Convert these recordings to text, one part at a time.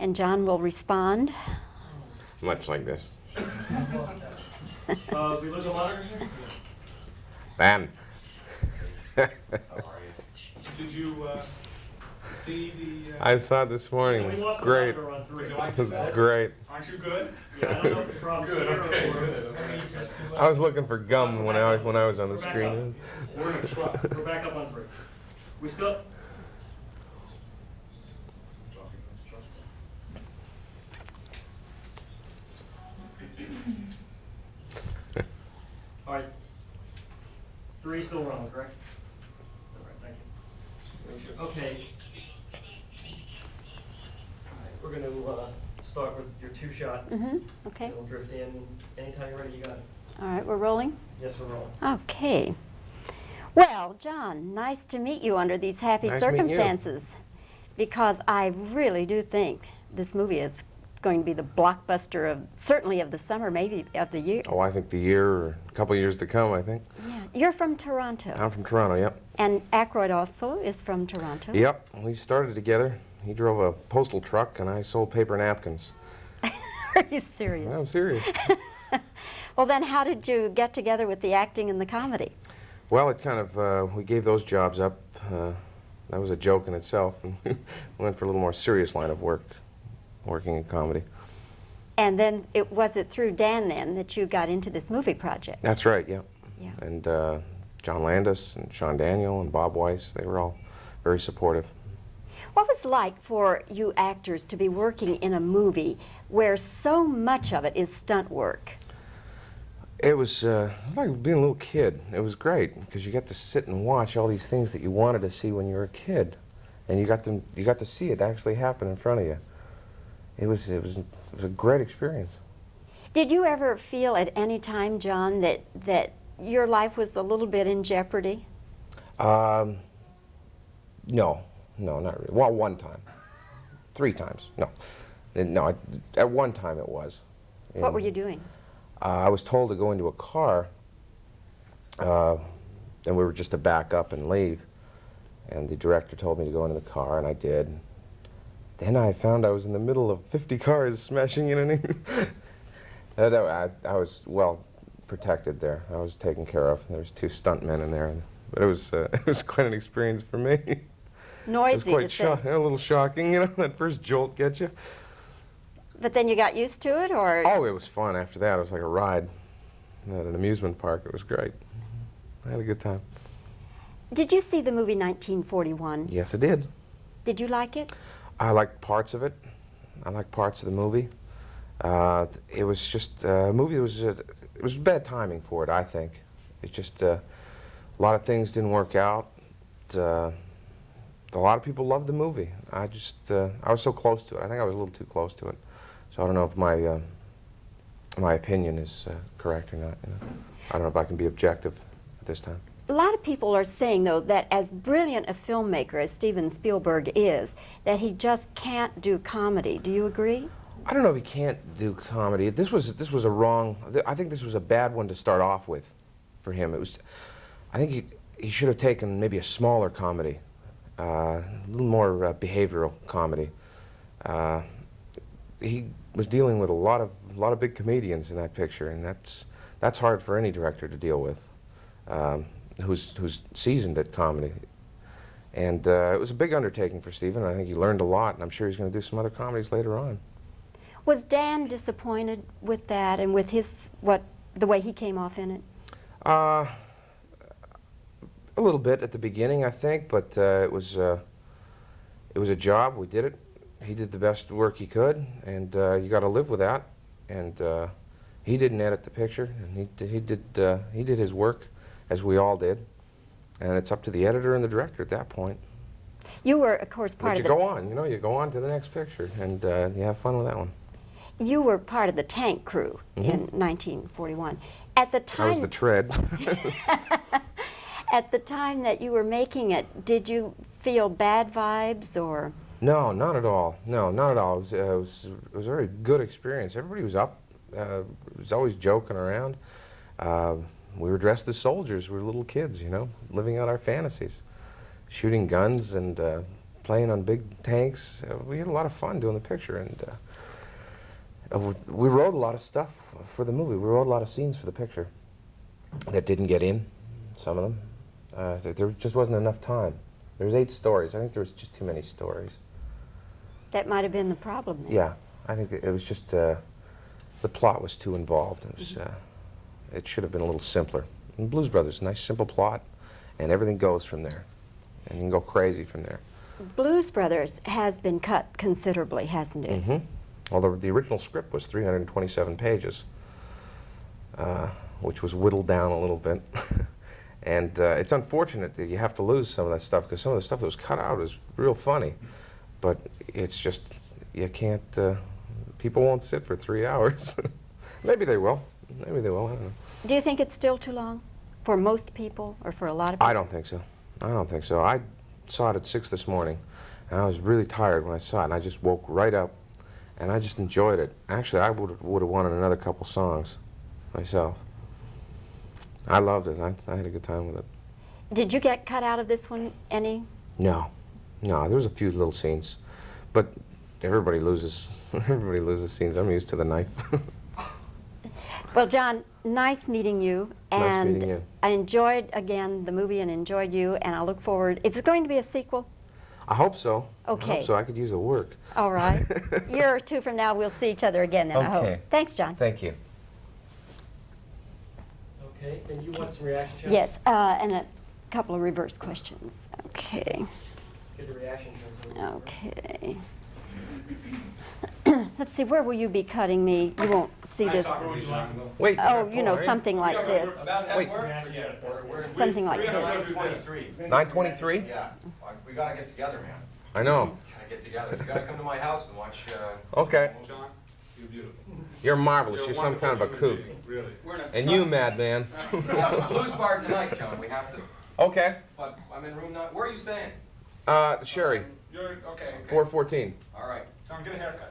And John will respond. Much like this. We lose a monitor here? Van. How are you? Did you see the... I saw it this morning. It was great. It was great. Aren't you good? Yeah, I don't know if the problem's good, okay, good. I was looking for gum when I was on the screen. We're in a truck. We're back up on 3. We still... All right. 3 still rolling, correct? All right, thank you. Okay. All right, we're going to start with your 2-shot. Okay. It'll drift in. Anytime you're ready, you got it. All right, we're rolling? Yes, we're rolling. Okay. Well, John, nice to meet you under these happy Nice meeting you. circumstances. Because I really do think this movie is going to be the blockbuster of, certainly of the summer, maybe of the year. Oh, I think the year or a couple of years to come, I think. Yeah. You're from Toronto. I'm from Toronto, yep. And Aykroyd also is from Toronto. Yep, we started together. He drove a postal truck and I sold paper napkins. Are you serious? I'm serious. Well, then how did you get together with the acting and the comedy? Well, it kind of, we gave those jobs up. That was a joke in itself. And went for a little more serious line of work, working in comedy. And then was it through Dan then that you got into this movie project? That's right, yeah. Yeah. And John Landis and Sean Daniel and Bob Weiss, they were all very supportive. What was it like for you actors to be working in a movie where so much of it is stunt work? It was like being a little kid. It was great because you got to sit and watch all these things that you wanted to see when you were a kid, and you got to see it actually happen in front of you. It was a great experience. Did you ever feel at any time, John, that your life was a little bit in jeopardy? No, not really. Well, one time, 3 times. No, at one time it was. What were you doing? I was told to go into a car, and we were just to back up and leave. And the director told me to go into the car, and I did. Then I found I was in the middle of 50 cars smashing in and I was well protected there. I was taken care of. There was 2 stuntmen in there, but it was quite an experience for me. Noisy, it was quite a little shocking, you know. That first jolt gets you. But then you got used to it, or? Oh, it was fun after that. It was like a ride at an amusement park. It was great. I had a good time. Did you see the movie 1941? Yes, I did. Did you like it? I liked parts of it. I liked parts of the movie. It was just a movie that was, it was bad timing for it, I think. It's just a lot of things didn't work out. A lot of people loved the movie. I was so close to it. I think I was a little too close to it. So I don't know if my opinion is correct or not. You know? I don't know if I can be objective at this time. A lot of people are saying, though, that as brilliant a filmmaker as Steven Spielberg is, that he just can't do comedy. Do you agree? I don't know if he can't do comedy. This was a wrong. I think this was a bad one to start off with, for him. It was. I think he should have taken maybe a smaller comedy, a little more behavioral comedy. He was dealing with a lot of big comedians in that picture, and that's hard for any director to deal with, who's seasoned at comedy. And it was a big undertaking for Steven. I think he learned a lot, and I'm sure he's going to do some other comedies later on. Was Dan disappointed with that and with the way he came off in it? A little bit at the beginning, I think, but it was a job. We did it. He did the best work he could, and you got to live with that. And he didn't edit the picture, and he did his work, as we all did. And it's up to the editor and the director at that point. You were, of course, part of the... But you go on, you know, you go on to the next picture, and you have fun with that one. You were part of the tank crew in 1941. At the time... I was the tread. At the time that you were making it, did you feel bad vibes, or...? No, not at all. No, not at all. It was a very good experience. Everybody was up. Was always joking around. We were dressed as soldiers. We were little kids, you know, living out our fantasies, shooting guns and playing on big tanks. We had a lot of fun doing the picture, and we wrote a lot of stuff for the movie. We wrote a lot of scenes for the picture that didn't get in, some of them. There just wasn't enough time. There was 8 stories. I think there was just too many stories. That might have been the problem then. Yeah, I think it was just, the plot was too involved. It was, it should have been a little simpler. And Blues Brothers, nice simple plot, and everything goes from there. And you can go crazy from there. Blues Brothers has been cut considerably, hasn't it? Mm-hmm. Although the original script was 327 pages, which was whittled down a little bit. And it's unfortunate that you have to lose some of that stuff, because some of the stuff that was cut out is real funny. But it's just, you can't, people won't sit for 3 hours. Maybe they will. Maybe they will, I don't know. Do you think it's still too long for most people or for a lot of people? I don't think so. I don't think so. I saw it at 6 this morning, and I was really tired when I saw it, and I just woke right up, and I just enjoyed it. Actually, I would have wanted another couple songs myself. I loved it. I had a good time with it. Did you get cut out of this one any? No. No, there was a few little scenes, but everybody loses. Everybody loses scenes. I'm used to the knife. Well, John, nice meeting you. Nice And meeting you. I enjoyed, again, the movie and enjoyed you, and I look forward. Is it going to be a sequel? I hope so. I Okay. hope so. I could use the work. All right. A year or two from now, we'll see each other again, then, I Okay. hope. Thanks, John. Thank you. Okay, and you want some reaction shots? Yes, and a couple of reverse questions. Okay. Let's get the reaction shots. Okay. Let's see, where will you be cutting me? You won't see this. Wait. Oh, you know, something like this. Wait. Something like this. 9:23? Yeah, we gotta get together, man. I know. Gotta get together. You gotta come to my house and watch. Okay. John, you're beautiful. You're marvelous. You're some kind of a kook. Really. And you, madman. We have a blues bar tonight, John. We have to. Okay. But I'm in room 9. Where are you staying? Sherry, You're okay. 414. All right. John, get a haircut.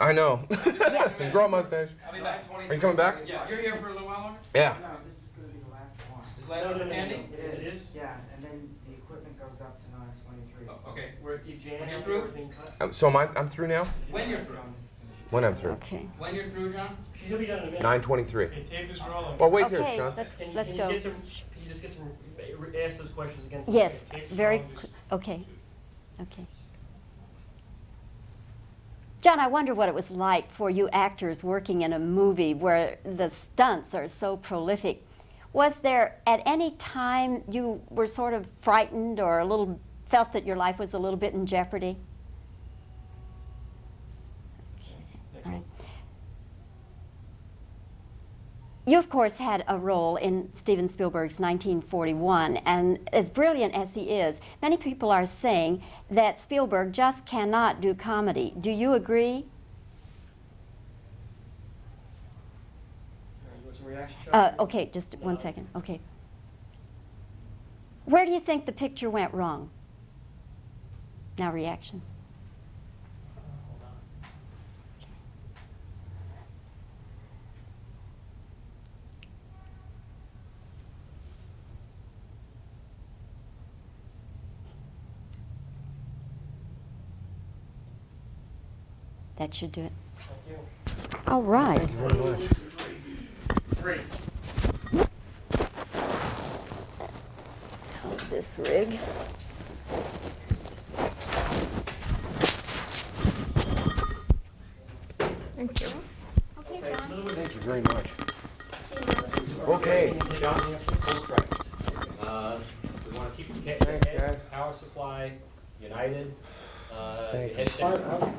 I know. Yeah. And grow a mustache. I'll be back 20. Are you coming back? Yeah. You're here for a little while longer? Yeah. No, this is gonna be the last one. Is that Andy? It is? Yeah, and then the equipment goes up to 9:23. Oh, okay. Where you Jan, When you're after through? everything cut? So I'm through now? When you're through? When I'm through? Okay. When you're through, John? She'll be done in a minute. 9:23. Okay, tape is rolling. Well, wait here, Okay, Sean. let's Can let's you go. get some, can you just get some, ask those questions again? Yes, Okay, tape is very, rolling, just- okay, okay. John, I wonder what it was like for you actors working in a movie where the stunts are so prolific. Was there at any time you were sort of frightened or a little, felt that your life was a little bit in jeopardy? All right. You, of course, had a role in Steven Spielberg's 1941, and as brilliant as he is, many people are saying that Spielberg just cannot do comedy. Do you agree? All right, you want some reaction shots? Okay, just one second. Okay. Where do you think the picture went wrong? Now, reactions. Hold on. That should do it. Thank you. All right. Thank you very much. 3. This rig. Thank you. Okay, Okay, John. Little bit- Thank you very much. Okay. John, you have some full strike. We want to keep the Thanks, guys. power supply united. Thank the you. headset-